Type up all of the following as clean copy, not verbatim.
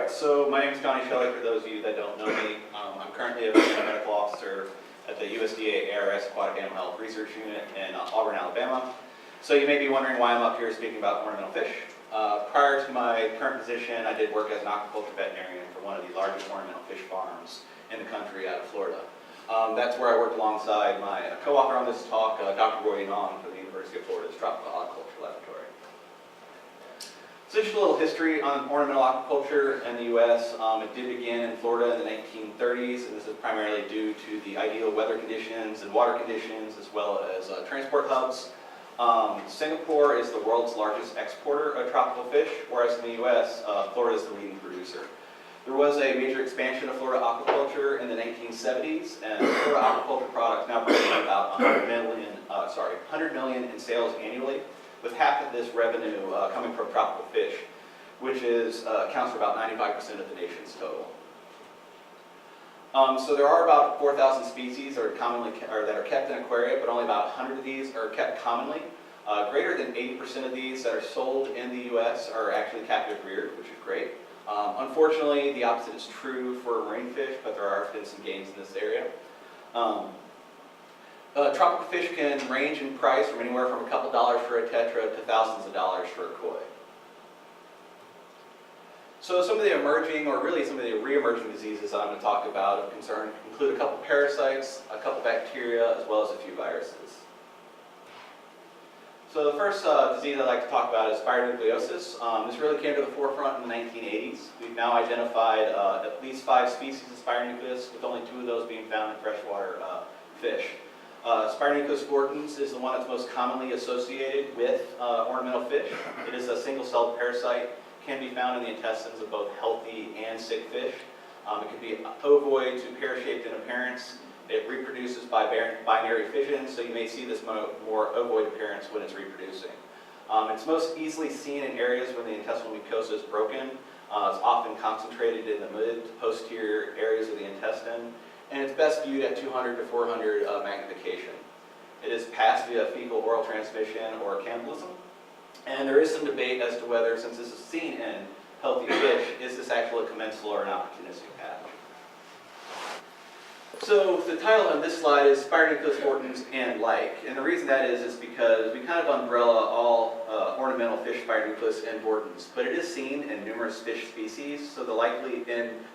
Alright, so my name is Shelley, for those of you that don't know me. I'm currently a veterinary medical officer at the USDA-Agricultural Aquatic Animal Health Research Unit in Auburn, Alabama. So you may be wondering why I'm up here speaking about ornamental fish. Prior to my current position, I did work as an aquaculture veterinarian for one of the largest ornamental fish farms in the country out of Florida. That's where I worked alongside my co-author on this talk, Dr. Yanong from the University of Florida's Tropical Aquaculture Laboratory. So just a little history on ornamental aquaculture in the U.S. It did begin in Florida in the 1930s, and this is primarily due to the ideal weather conditions and water conditions, as well as transport hubs. Singapore is the world's largest exporter of tropical fish, whereas in the U.S., Florida is the leading producer. There was a major expansion of Florida aquaculture in the 1970s, and Florida aquaculture products now bring in about 100 million in sales annually, with half of this revenue coming from tropical fish, which accounts for about 95% of the nation's total. So there are about 4,000 species that are kept in aquaria, but only about 100 of these are kept commonly. Greater than 80% of these that are sold in the U.S. are actually captive reared, which is great. Unfortunately, the opposite is true for marine fish, but there have been some gains in this area. Tropical fish can range in price from anywhere from a couple dollars for a tetra to thousands of dollars for a koi. So some of the emerging, or really some of the re-emerging diseases I'm going to talk about of concern include a couple parasites, a couple bacteria, as well as a few viruses. So the first disease I'd like to talk about is Spironucleosis. This really came to the forefront in the 1980s. We've now identified at least 5 species of Spironucleus, with only 2 of those being found in freshwater fish. Spironucleus vortens is the one that's most commonly associated with ornamental fish. It is a single-celled parasite, can be found in the intestines of both healthy and sick fish. It can be ovoid to pear-shaped in appearance. It reproduces by binary fission, so you may see this more ovoid appearance when it's reproducing. It's most easily seen in areas where the intestinal mucosa is broken. It's often concentrated in the mid to posterior areas of the intestine, and it's best viewed at 200 to 400 magnification. It is passed via fecal-oral transmission or cannibalism, and there is some debate as to whether, since this is seen in healthy fish, is this actually a commensal or an opportunistic pathogen. So the title on this slide is Spironucleus vortens and like, and the reason that is because we kind of umbrella all ornamental fish Spironucleus and vortens, but it is seen in numerous fish species, so the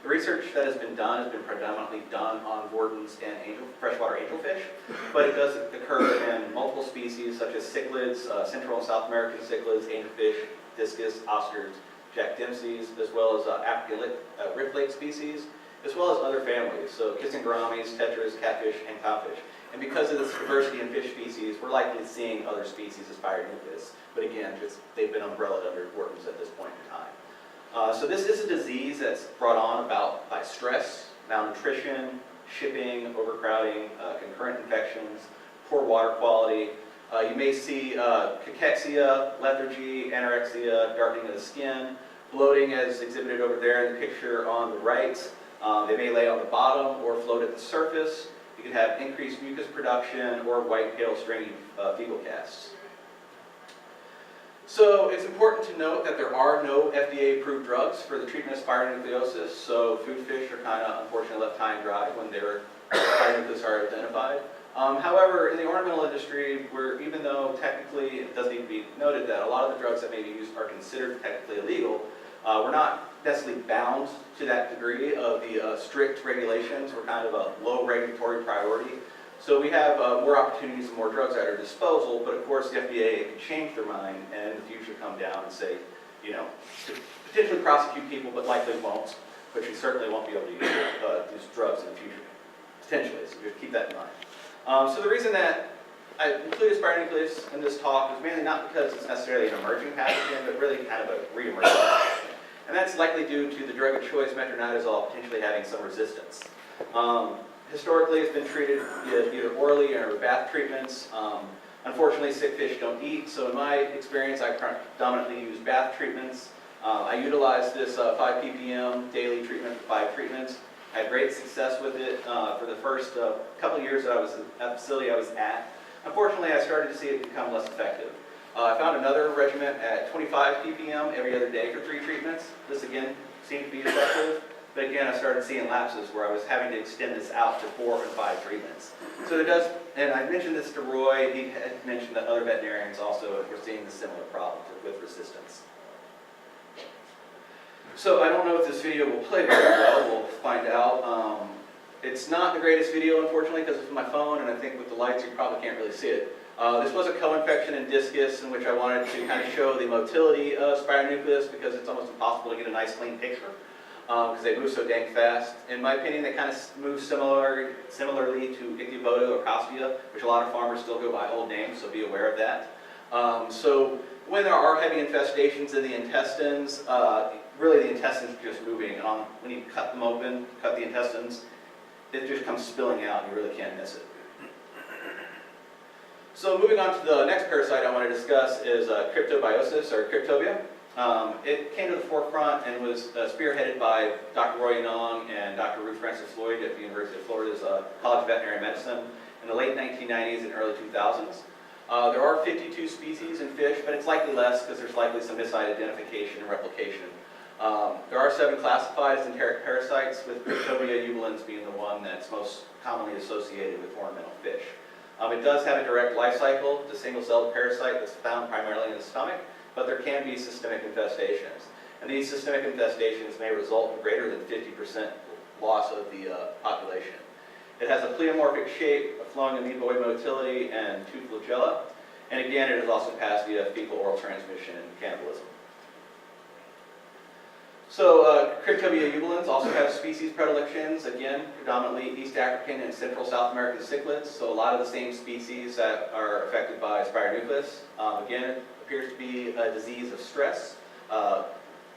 research that has been predominantly done on vortens and freshwater angelfish, but it does occur in multiple species such as cichlids, Central and South American cichlids, angelfish, discus, oscars, Jack Dempsey's, as well as African rift lake species, as well as other families, so kissing gouramis, tetras, catfish, and codfish. And because of this diversity in fish species, we're likely seeing other species of Spironucleus, but again, they've been umbrellaed under vortens at this point in time. So this is a disease that's brought on about by stress, malnutrition, shipping, overcrowding, concurrent infections, poor water quality. You may see cachexia, lethargy, anorexia, darkening of the skin, bloating as exhibited over there in the picture on the right. They may lay on the bottom or float at the surface. You can have increased mucus production or white, pale, stringy fecal casts. So it's important to note that there are no FDA-approved drugs for the treatment of spironucleosis, so food fish are kind of unfortunately left high and dry when their spironucleus are identified. However, in the ornamental industry, even though technically it does need to be noted that a lot of the drugs that may be used are considered technically illegal, we're not necessarily bound to that degree of the strict regulations. We're kind of a low regulatory priority. So we have more opportunities and more drugs at our disposal, but of course the FDA can change their mind and in the future come down and say, potentially prosecute people, but likely won't, but you certainly won't be able to use drugs in the future, potentially, so just keep that in mind. So the reason that I included Spironucleus in this talk is mainly not because it's necessarily an emerging pathogen, but really kind of a re-emerging pathogen. And that's likely due to the drug of choice, metronidazole, potentially having some resistance. Historically, it's been treated either orally or bath treatments. Unfortunately, sick fish don't eat, so in my experience, I predominantly use bath treatments. I utilized this 5 ppm daily treatment for 5 treatments. I had great success with it for the first couple of years that I was at the facility I was at. Unfortunately, I started to see it become less effective. I found another regimen at 25 ppm every other day for 3 treatments. This again seemed to be effective, but again I started seeing lapses where I was having to extend this out to 4 and 5 treatments. So there does, and I mentioned this to Roy, he had mentioned that other veterinarians also were seeing the similar problem with resistance. So I don't know if this video will play very well, we'll find out. It's not the greatest video, unfortunately, because it's my phone, and I think with the lights you probably can't really see it. This was a co-infection in discus in which I wanted to kind of show the motility of Spironucleus because it's almost impossible to get a nice clean picture because they move so dang fast. In my opinion, they kind of move similarly to Ictaluri or Cryptobia, which a lot of farmers still go by old names, so be aware of that. So when there are heavy infestations in the intestines, really the intestines are just moving. When you cut them open, cut the intestines, it just comes spilling out and you really can't miss it. So moving on to the next parasite I want to discuss is Cryptobiosis or Cryptobia. It came to the forefront and was spearheaded by Dr. Roy Yanong and Dr. Ruth Francis Lloyd at the University of Florida's College of Veterinary Medicine in the late 1990s and early 2000s. There are 52 species in fish, but it's likely less because there's likely some misidentification and replication. There are 7 classified as enteric parasites, with Cryptobia iubilans being the one that's most commonly associated with ornamental fish. It does have a direct life cycle. It's a single-celled parasite that's found primarily in the stomach, but there can be systemic infestations. And these systemic infestations may result in greater than 50% loss of the population. It has a pleomorphic shape, a flowing amoeboid motility, and 2 flagella. And again, it is also passed via fecal-oral transmission and cannibalism. So Cryptobia iubilans also have species predilections, again, predominantly East African and Central South American cichlids, so a lot of the same species that are affected by Spironucleus. Again, it appears to be a disease of stress.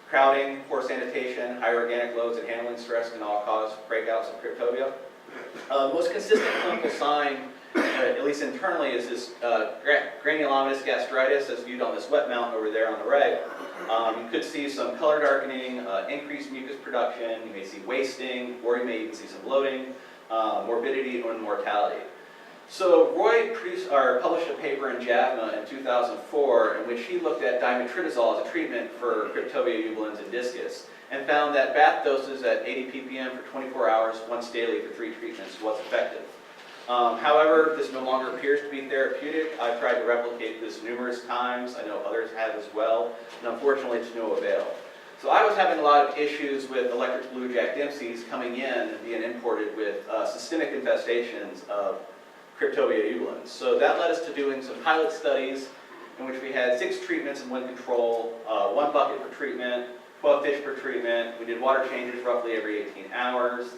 Crowding, poor sanitation, high organic loads, and handling stress can all cause breakouts of Cryptobia. The most consistent clinical sign, at least internally, is this granulomatous gastritis as viewed on this wet mount over there on the right. You could see some color darkening, increased mucus production, you may see wasting, or you may even see some bloating, morbidity, or mortality. So Roy published a paper in JAVMA in 2004 in which he looked at dimetridazole as a treatment for Cryptobia iubilans and discus and found that bath doses at 80 ppm for 24 hours once daily for 3 treatments was effective. However, this no longer appears to be therapeutic. I've tried to replicate this numerous times. I know others have as well, and unfortunately to no avail. So I was having a lot of issues with electric blue jack dempseys coming in and being imported with systemic infestations of Cryptobia iubilans. So that led us to doing some pilot studies in which we had 6 treatments and 1 control, 1 bucket per treatment, 12 fish per treatment. We did water changes roughly every 18 hours.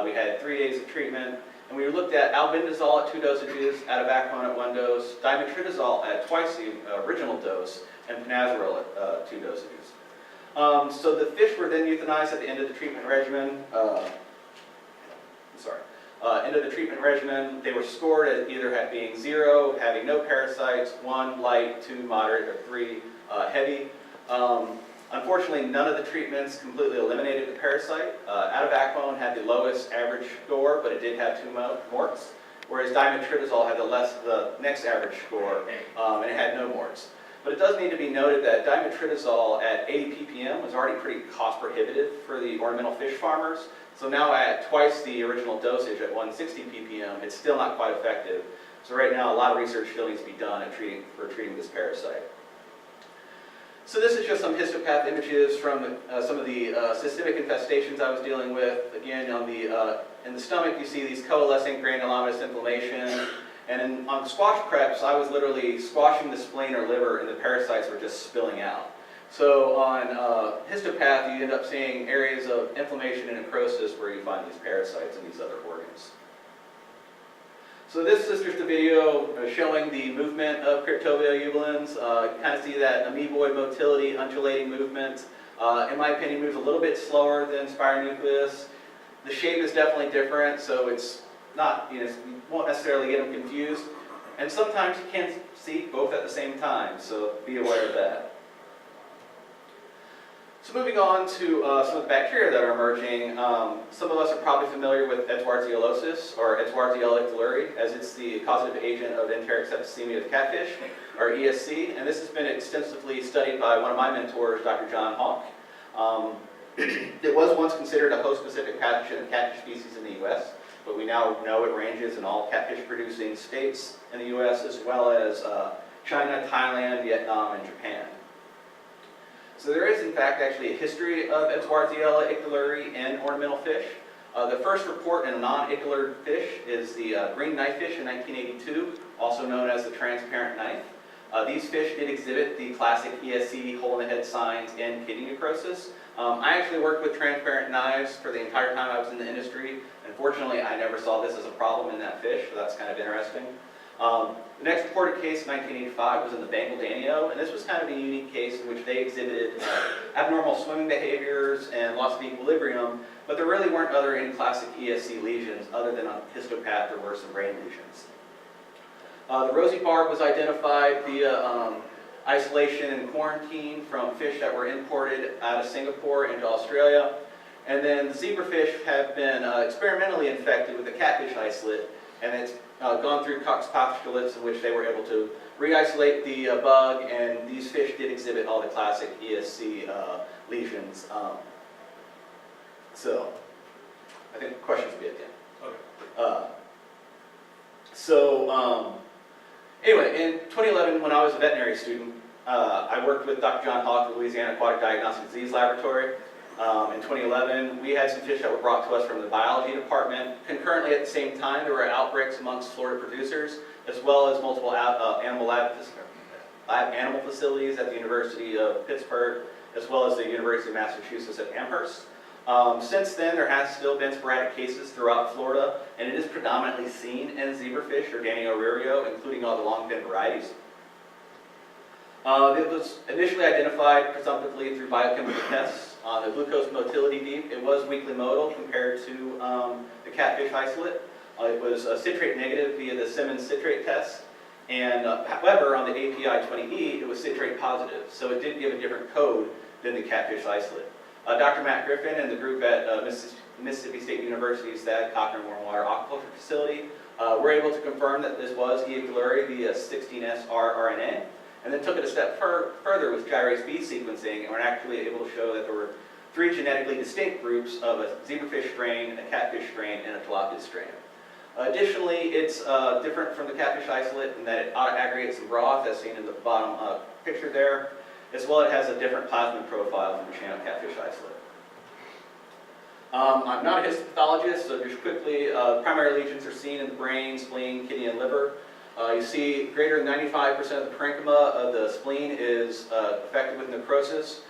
We had 3 days of treatment. And we looked at albendazole at 2 dosages, ativaquone at 1 dose, dimetridazole at twice the original dose, and panazeral at 2 dosages. So the fish were then euthanized at the end of the treatment regimen. End of the treatment regimen, they were scored as either being 0, having no parasites, 1 light, 2 moderate, or 3 heavy. Unfortunately, none of the treatments completely eliminated the parasite. Ativaquone had the lowest average score, but it did have 2 morts, whereas dimetridazole had the next average score, and it had no morts. But it does need to be noted that dimetridazole at 80 ppm was already pretty cost prohibitive for the ornamental fish farmers. So now at twice the original dosage at 160 ppm, it's still not quite effective. So right now, a lot of research still needs to be done for treating this parasite. So this is just some histopath images from some of the systemic infestations I was dealing with. Again, in the stomach, you see these coalescing granulomatous inflammation. And on squash preps, I was literally squashing the spleen or liver, and the parasites were just spilling out. So on histopath, you end up seeing areas of inflammation and necrosis where you find these parasites and these other organs. So this is just a video showing the movement of Cryptobia iubilans. You kind of see that amoeboid motility, undulating movement. In my opinion, moves a little bit slower than Spironucleus. The shape is definitely different, so it's not, you won't necessarily get them confused. And sometimes you can't see both at the same time, so be aware of that. So moving on to some of the bacteria that are emerging, some of us are probably familiar with Edwardsiella or Edwardsiella ictaluri, as it's the causative agent of enteric septicemia of catfish, or ESC, and this has been extensively studied by one of my mentors, Dr. John Hawk. It was once considered a host-specific pathogen of catfish species in the U.S., but we now know it ranges in all catfish-producing states in the U.S., as well as China, Thailand, Vietnam, and Japan. So there is, in fact, actually a history of Edwardsiella ictaluri in ornamental fish. The first report in a non-ictaluri fish is the green knifefish in 1982, also known as the transparent knife. These fish did exhibit the classic ESC hole-in-the-head signs and kidney necrosis. I actually worked with transparent knives for the entire time I was in the industry. Unfortunately, I never saw this as a problem in that fish, so that's kind of interesting. The next reported case in 1985 was in the Bengal Danio, and this was kind of a unique case in which they exhibited abnormal swimming behaviors and loss of equilibrium, but there really weren't any classic ESC lesions other than on histopath. There were some brain lesions. The rosy barb was identified via isolation and quarantine from fish that were imported out of Singapore into Australia. And then the zebrafish have been experimentally infected with the catfish isolate, and it's gone through Cox postulates in which they were able to re-isolate the bug, and these fish did exhibit all the classic ESC lesions. So, I think questions will be at the end. Okay. Anyway, in 2011, when I was a veterinary student, I worked with Dr. John Hawk at the Louisiana Aquatic Diagnostic Disease Laboratory. In 2011, we had some fish that were brought to us from the biology department. Concurrently, at the same time, there were outbreaks amongst Florida producers, as well as multiple animal facilities at the University of Pittsburgh, as well as the University of Massachusetts at Amherst. Since then, there has still been sporadic cases throughout Florida, and it is predominantly seen in zebrafish or Danio rerio, including all the long-fin varieties. It was initially identified presumptively through biochemical tests. On the glucose motility deep, it was weakly motile compared to the catfish isolate. It was citrate negative via the Simmons citrate test, and however, on the API 20E, it was citrate positive, so it did give a different code than the catfish isolate. Dr. Matt Griffin and the group at Mississippi State University's Thad Cochran Warmwater Aquaculture Facility were able to confirm that this was iubilans via 16S rRNA, and then took it a step further with gyrase B sequencing, and were actually able to show that there were 3 genetically distinct groups of a zebrafish strain, a catfish strain, and a tilapia strain. Additionally, it's different from the catfish isolate in that it auto-aggregates in broth, as seen in the bottom picture there, as well as it has a different plasmid profile from the channel catfish isolate. I'm not a histopathologist, so just quickly, primary lesions are seen in the brain, spleen, kidney, and liver. You see greater than 95% of the parenchyma of the spleen is affected with necrosis,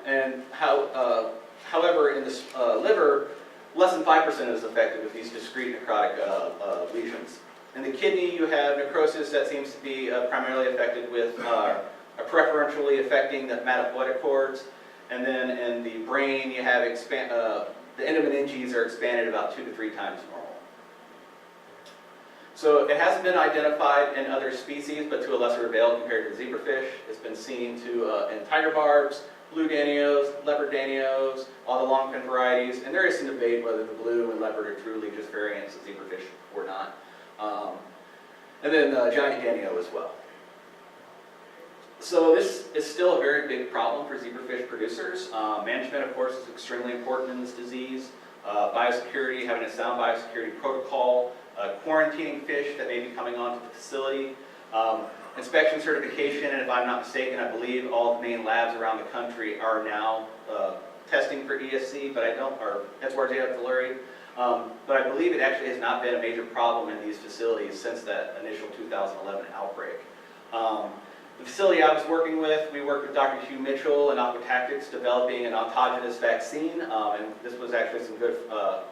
and however, in the liver, less than 5% is affected with these discrete necrotic lesions. In the kidney, you have necrosis that seems to be primarily affected with preferentially affecting the hematopoietic cords, and then in the brain, you have the endomeninges are expanded about 2 to 3 times normal. So it hasn't been identified in other species, but to a lesser avail compared to zebrafish. It's been seen in tiger barbs, blue danios, leopard danios, all the longfin varieties, and there is some debate whether the blue and leopard are truly just variants of zebrafish or not. And then giant danio as well. So this is still a very big problem for zebrafish producers. Management, of course, is extremely important in this disease. Biosecurity, having a sound biosecurity protocol, quarantining fish that may be coming onto the facility, inspection certification, and if I'm not mistaken, I believe all the main labs around the country are now testing for ESC, but or Edwardsiella ictaluri, but I believe it actually has not been a major problem in these facilities since that initial 2011 outbreak. The facility I was working with, we worked with Dr. Hugh Mitchell and Aquatic developing an autogenous vaccine, and this was actually some good,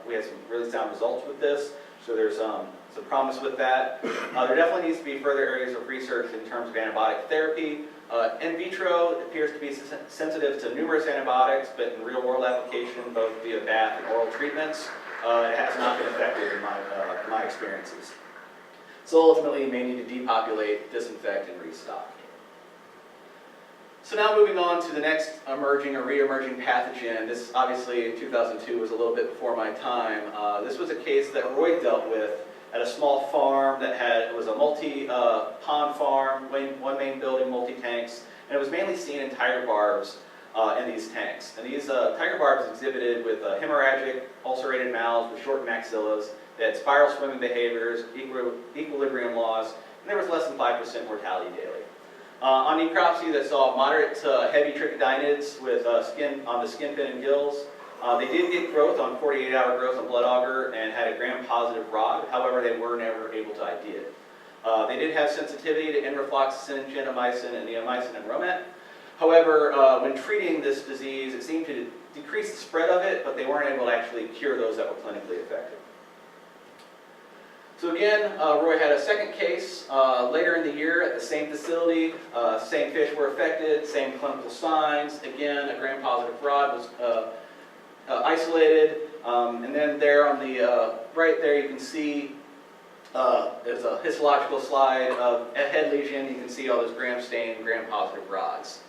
we had some really sound results with this, so there's some promise with that. There definitely needs to be further areas of research in terms of antibiotic therapy. In vitro, it appears to be sensitive to numerous antibiotics, but in real-world application, both via bath and oral treatments, it has not been effective in my experiences. So ultimately, you may need to depopulate, disinfect, and restock. So now moving on to the next emerging or re-emerging pathogen. This obviously in 2002 was a little bit before my time. This was a case that Roy dealt with at a small farm that it was a multi-pond farm, one main building, multi-tanks, and it was mainly seen in tiger barbs in these tanks. And these tiger barbs exhibited with hemorrhagic, ulcerated mouths with short maxillas. They had spiral swimming behaviors, equilibrium loss, and there was less than 5% mortality daily. On necropsy, they saw moderate to heavy trichotinids with skin on the skin fin and gills. They did get growth on 48-hour growth on blood auger and had a gram-positive rod. However, they were never able to ID it. They did have sensitivity to enrofloxacin, gentamicin, and neomycin and romet. However, when treating this disease, it seemed to decrease the spread of it, but they weren't able to actually cure those that were clinically effective. So again, Roy had a second case later in the year at the same facility. Same fish were affected, same clinical signs. Again, a gram-positive rod was isolated. And then there on the right there, you can see there's a histological slide of a head lesion. You can see all those gram-stained, gram-positive rods.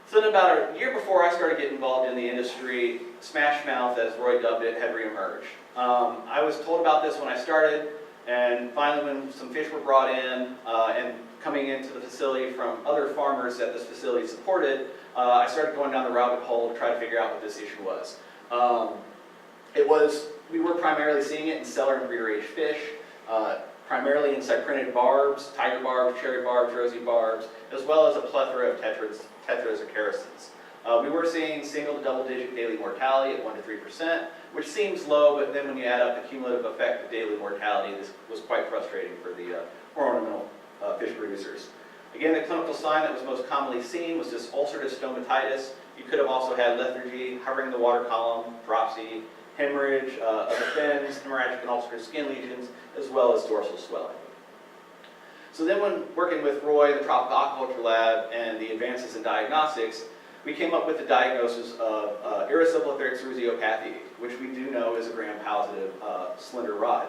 So then about a year before I started getting involved in the industry, smash mouth, as Roy dubbed it, had reemerged. I was told about this when I started, and finally when some fish were brought in and coming into the facility from other farmers that this facility supported, I started going down the rabbit hole to try to figure out what this issue was. We were primarily seeing it in cellar and breeder age fish, primarily in cyprinid barbs, tiger barbs, cherry barbs, rosy barbs, as well as a plethora of tetras or characterize. We were seeing single to double-digit daily mortality at 1 to 3%, which seems low, but then when you add up the cumulative effect of daily mortality, this was quite frustrating for the ornamental fish producers. Again, the clinical sign that was most commonly seen was this ulcerative stomatitis. You could have also had lethargy, hovering the water column, dropsy, hemorrhage of the fins, hemorrhagic and ulcerative skin lesions, as well as dorsal swelling. So then when working with Roy in the tropical aquaculture lab and the advances in diagnostics, we came up with the diagnosis of erysipelathrix rhusiopathy, which we do know is a gram-positive slender rod.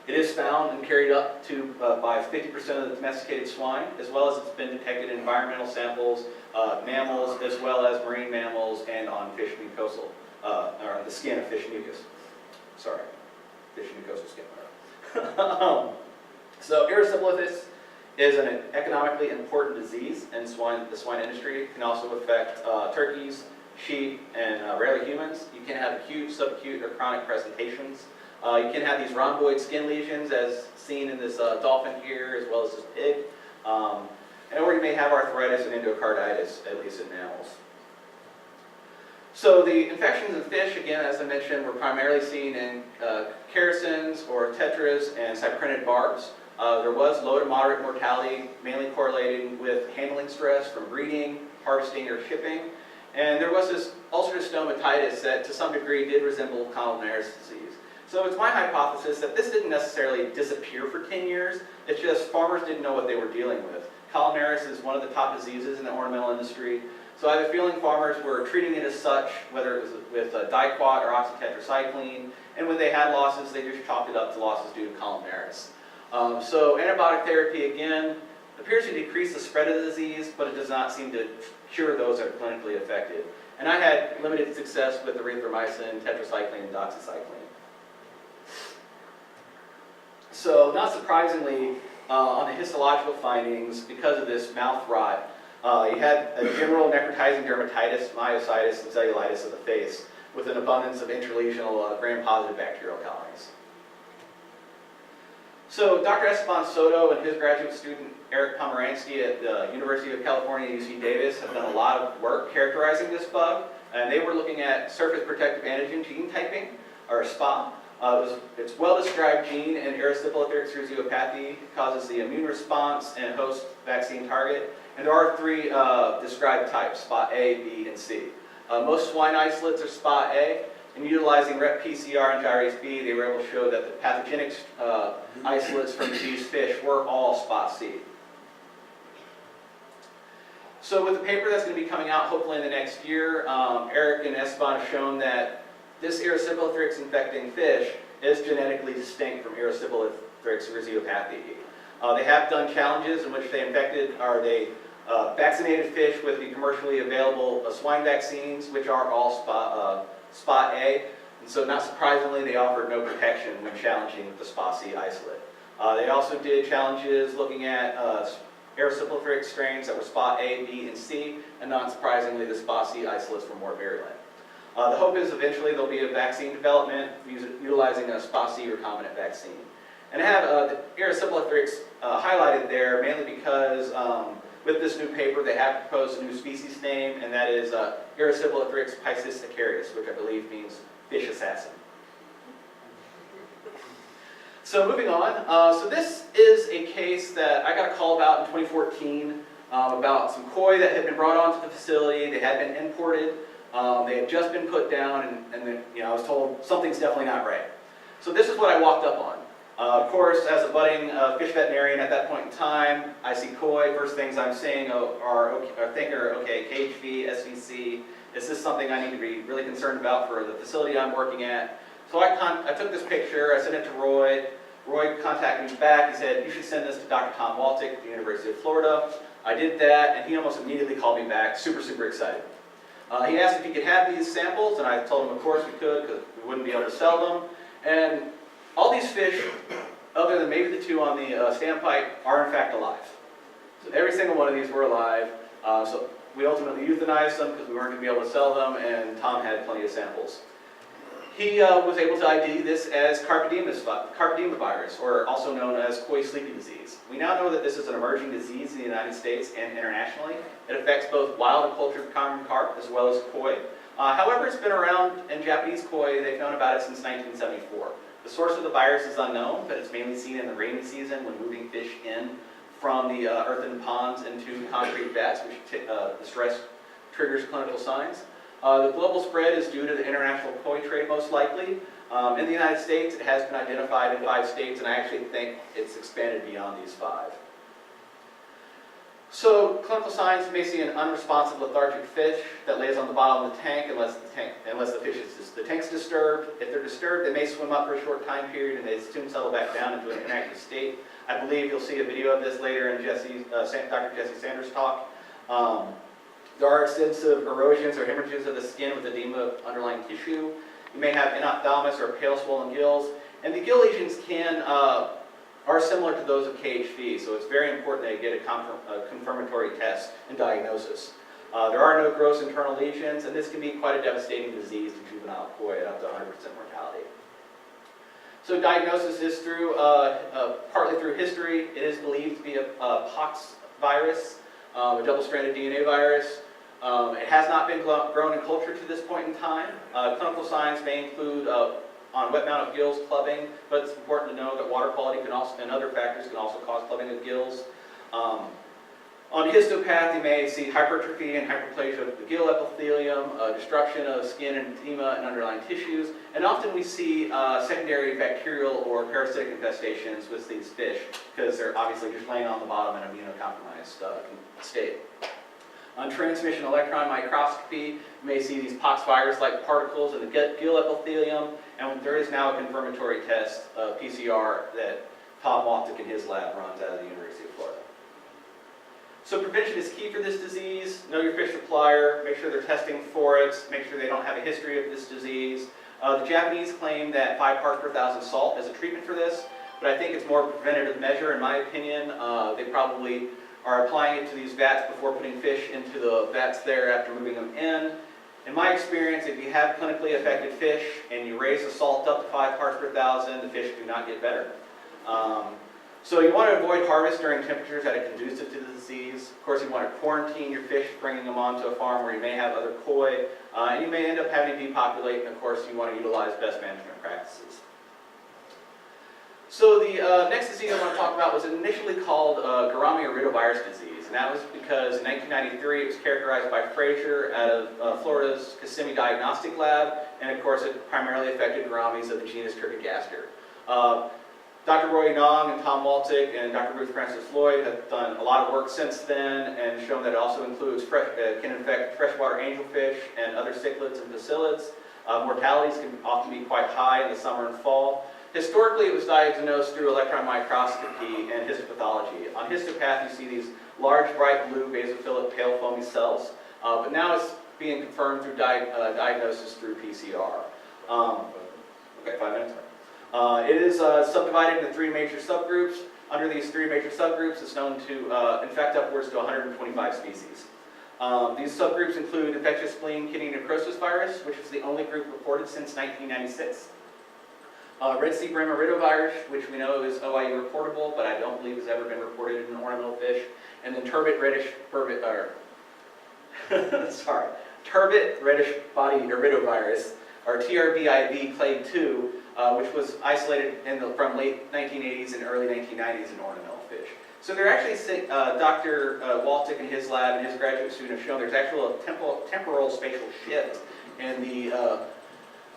It is found and carried up to by 50% of the domesticated swine, as well as it's been detected in environmental samples, mammals, as well as marine mammals, and on fish mucosal, or the skin of fish mucus. Sorry, fish mucosal skin. So erysipelathrix is an economically important disease in the swine industry. It can also affect turkeys, sheep, and rarely humans. You can have acute, subacute, or chronic presentations. You can have these rhomboid skin lesions as seen in this dolphin here, as well as this pig. Or you may have arthritis and endocarditis, at least in mammals. So the infections in fish, again, as I mentioned, were primarily seen in characins or tetras and cyprinid barbs. There was low to moderate mortality, mainly correlating with handling stress from breeding, harvesting, or shipping. And there was this ulcerative stomatitis that to some degree did resemble columnaris disease. So it's my hypothesis that this didn't necessarily disappear for 10 years, it's just farmers didn't know what they were dealing with. Columnaris is one of the top diseases in the ornamental industry, so I have a feeling farmers were treating it as such, whether it was with diquat or oxytetracycline, and when they had losses, they just chalked it up to losses due to columnaris. So antibiotic therapy, again, appears to decrease the spread of the disease, but it does not seem to cure those that are clinically affected. And I had limited success with erythromycin, tetracycline, and doxycycline. So not surprisingly, on the histological findings, because of this mouth rot, you had a general necrotizing dermatitis, myositis, and cellulitis of the face, with an abundance of intralesional gram-positive bacterial colonies. So Dr. Esteban Soto and his graduate student Eric Pomeransky at the University of California, UC Davis, have done a lot of work characterizing this bug, and they were looking at surface protective antigen gene typing, or SPA. It's well-described gene in erysipelathrix rhusiopathy. It causes the immune response and host vaccine target. And there are 3 described types, SPA A, B, and C. Most swine isolates are SPA A, and utilizing RET-PCR and gyrase B, they were able to show that the pathogenic isolates from these fish were all SPA C. So with the paper that's going to be coming out hopefully in the next year, Eric and Esteban have shown that this erysipelathrix infecting fish is genetically distinct from erysipelathrix rhusiopathy. They have done challenges in which they vaccinated fish with the commercially available swine vaccines, which are all spot A. And so not surprisingly, they offered no protection when challenging the spot C isolate. They also did challenges looking at aerosyphilitic strains that were spot A, B, and C, and not surprisingly, the spot C isolates were more virulent. The hope is eventually there'll be a vaccine development utilizing a spot C recombinant vaccine. And I have the aerosyphilics highlighted there mainly because with this new paper they have proposed a new species name, and that is Aerosyphilitrix piscicarius, which I believe means fish assassin. So moving on, so this is a case that I got a call about in 2014 about some koi that had been brought onto the facility. They had been imported. They had just been put down, and then, I was told something's definitely not right. So this is what I walked up on. Of course, as a budding fish veterinarian at that point in time, I see koi. First things I'm seeing are okay, cage fee, SVC. Is this something I need to be really concerned about for the facility I'm working at? So I took this picture, I sent it to Roy. Roy contacted me back. He said, you should send this to Dr. Tom Waltic at the University of Florida. I did that, and he almost immediately called me back, super, super excited. He asked if he could have these samples, and I told him, of course, we could, because we wouldn't be able to sell them. And all these fish, other than maybe the two on the standpipe, are in fact alive. So every single one of these were alive. So we ultimately euthanized them because we weren't going to be able to sell them, and Tom had plenty of samples. He was able to ID this as Cryptobia virus, or also known as koi sleepy disease. We now know that this is an emerging disease in the United States and internationally. It affects both wild and cultured common carp as well as koi. However, it's been around in Japanese koi. They've known about it since 1974. The source of the virus is unknown, but it's mainly seen in the rainy season when moving fish in from the earthen ponds into concrete vats, which the stress triggers clinical signs. The global spread is due to the international koi trade, most likely. In the United States, it has been identified in 5 states, and I actually think it's expanded beyond these 5. So, clinical signs, you may see an unresponsive lethargic fish that lays on the bottom of the tank unless the tank's disturbed. If they're disturbed, they may swim up for a short time period and they soon settle back down into an inactive state. I believe you'll see a video of this later in Dr. Jesse Sanders' talk. There are extensive erosions or hemorrhages of the skin with edema of underlying tissue. You may have inophthalmos or pale swollen gills, and the gill lesions are similar to those of KHV, so it's very important that you get a confirmatory test and diagnosis. There are no gross internal lesions, and this can be quite a devastating disease to juvenile koi at up to 100% mortality. So diagnosis is partly through history. It is believed to be a pox virus, a double-stranded DNA virus. It has not been grown in culture to this point in time. Clinical signs may include on wet mount of gills, clubbing, but it's important to know that water quality can also, and other factors can also cause clubbing of gills. On histopath, you may see hypertrophy and hyperplasia of the gill epithelium, destruction of skin and edema and underlying tissues, and often we see secondary bacterial or parasitic infestations with these fish because they're obviously just laying on the bottom in an immunocompromised state. On transmission electron microscopy, you may see these pox virus-like particles in the gill epithelium, and there is now a confirmatory test, PCR, that Tom Waltic in his lab runs out of the University of Florida. So prevention is key for this disease. Know your fish supplier, make sure they're testing for it, make sure they don't have a history of this disease. The Japanese claim that 5 parts per thousand salt is a treatment for this, but I think it's more a preventative measure in my opinion. They probably are applying it to these vats before putting fish into the vats there after moving them in. In my experience, if you have clinically affected fish and you raise the salt up to 5 parts per thousand, the fish do not get better. So you want to avoid harvest during temperatures that are conducive to the disease. Of course, you want to quarantine your fish, bringing them onto a farm where you may have other koi, and you may end up having to depopulate, and of course, you want to utilize best management practices. So the next disease I want to talk about was initially called Goramia irridovirus disease, and that was because in 1993 it was characterized by Fraser out of Florida's Kissimmee Diagnostic Lab, and of course it primarily affected goramis of the genus Trichogaster. Dr. Roy Yanong and Tom Waltic and Dr. Ruth Francis Lloyd have done a lot of work since then and shown that it also includes can infect freshwater angelfish and other cichlids and bacillids. Mortalities can often be quite high in the summer and fall. Historically, it was diagnosed through electron microscopy and histopathology. On histopath, you see these large, bright blue, basophilic, pale, foamy cells, but now it's being confirmed through diagnosis through PCR. Okay, 5 minutes. It is subdivided into 3 major subgroups. Under these 3 major subgroups, it's known to infect upwards to 125 species. These subgroups include infectious spleen kidney necrosis virus, which is the only group reported since 1996. Red Sea reemergence, which we know is OIE reportable, but I don't believe has ever been reported in an ornamental fish. And then turbid reddish body iridovirus, or TRBIV clade 2, which was isolated from late 1980s and early 1990s in ornamental fish. So they're actually, Dr. Waltic and his lab and his graduate student have shown there's actually a temporal spatial shift in the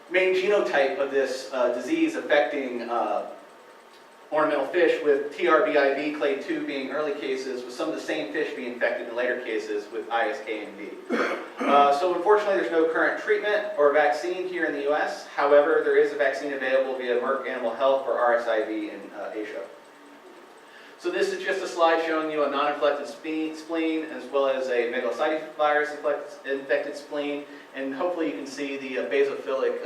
main genotype of this disease affecting ornamental fish, with TRBIV clade 2 being early cases, with some of the same fish being infected in later cases with ISK and V. So unfortunately, there's no current treatment or vaccine here in the U.S. However, there is a vaccine available via Merck Animal Health for RSIV in Asia. So this is just a slide showing you a non-infected spleen as well as a megalocytic virus infected spleen, and hopefully you can see the basophilic,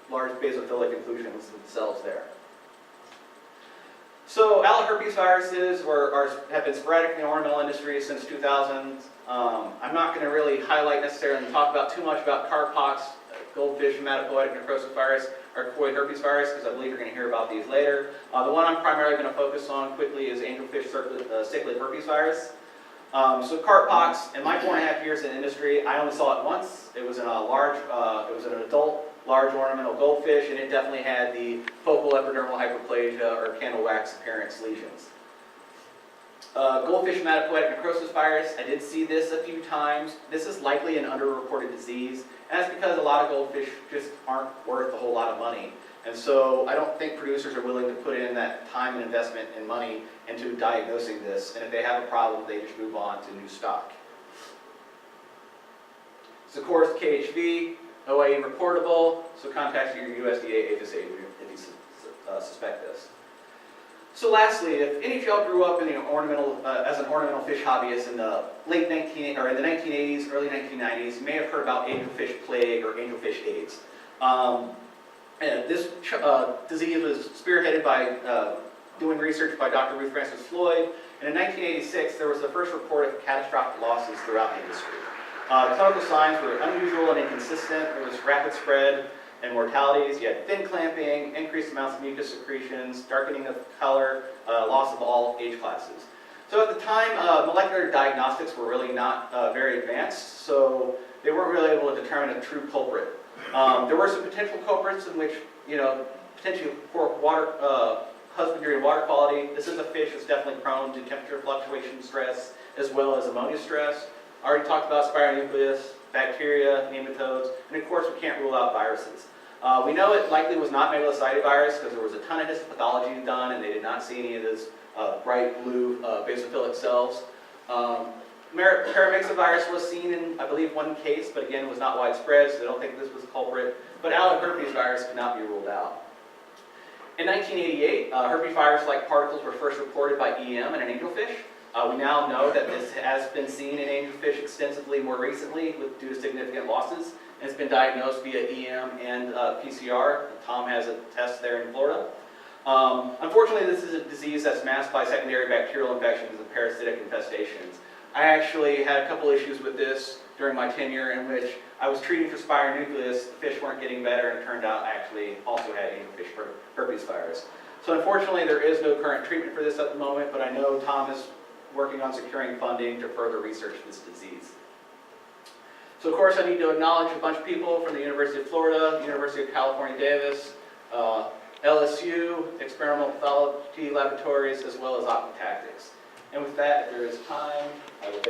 large basophilic inclusions of cells there. So alloherpes viruses have been sporadic in the ornamental industry since 2000. I'm not going to really highlight necessarily and talk about too much about carpox, goldfish hematopoietic necrosis virus, or koi herpes virus, because I believe you're going to hear about these later. The one I'm primarily going to focus on quickly is angelfish cichlid herpes virus. So carpox, in my 4.5 years in industry, I only saw it once. It was in a large, it was in an adult large ornamental goldfish, and it definitely had the focal epidermal hyperplasia or candle wax appearance lesions. Goldfish hematopoietic necrosis virus, I did see this a few times. This is likely an underreported disease, and that's because a lot of goldfish just aren't worth a whole lot of money. And so I don't think producers are willing to put in that time and investment and money into diagnosing this, and if they have a problem, they just move on to new stock. So of course, KHV, OIE reportable, so contact your USDA agency if you suspect this. So lastly, if any of y'all grew up in the as an ornamental fish hobbyist in the in the 1980s, early 1990s, you may have heard about angelfish plague or angelfish AIDS. And this disease was spearheaded by doing research by Dr. Ruth Frances Floyd, and in 1986 there was the first report of catastrophic losses throughout the industry. The clinical signs were unusual and inconsistent. There was rapid spread and mortalities. You had fin clamping, increased amounts of mucus secretions, darkening of color, loss of all age classes. So at the time, molecular diagnostics were really not very advanced, so they weren't really able to determine a true culprit. There were some potential culprits in which, potentially poor water husbandry and water quality. This is a fish that's definitely prone to temperature fluctuation stress as well as ammonia stress. I already talked about Spironucleus, bacteria, nematodes, and of course we can't rule out viruses. We know it likely was not megalocytic virus because there was a ton of histopathology done and they did not see any of those bright blue basophilic cells. Paramyxovirus was seen in, I believe, one case, but again, was not widespread, so they don't think this was a culprit. But alloherpes virus could not be ruled out. In 1988, herpes virus-like particles were first reported by EM in an angelfish. We now know that this has been seen in angelfish extensively more recently due to significant losses, and it's been diagnosed via EM and PCR. Tom has a test there in Florida. Unfortunately, this is a disease that's masked by secondary bacterial infections and parasitic infestations. I actually had a couple issues with this during my tenure in which I was treating for Spironucleus, the fish weren't getting better, and it turned out I actually also had angelfish herpes virus. So unfortunately, there is no current treatment for this at the moment, but I know Tom is working on securing funding to further research this disease. So of course I need to acknowledge a bunch of people from the University of Florida, University of California, Davis, LSU, Experimental Pathology Laboratories, as well as Aquatic. And with that, if there is time, I will take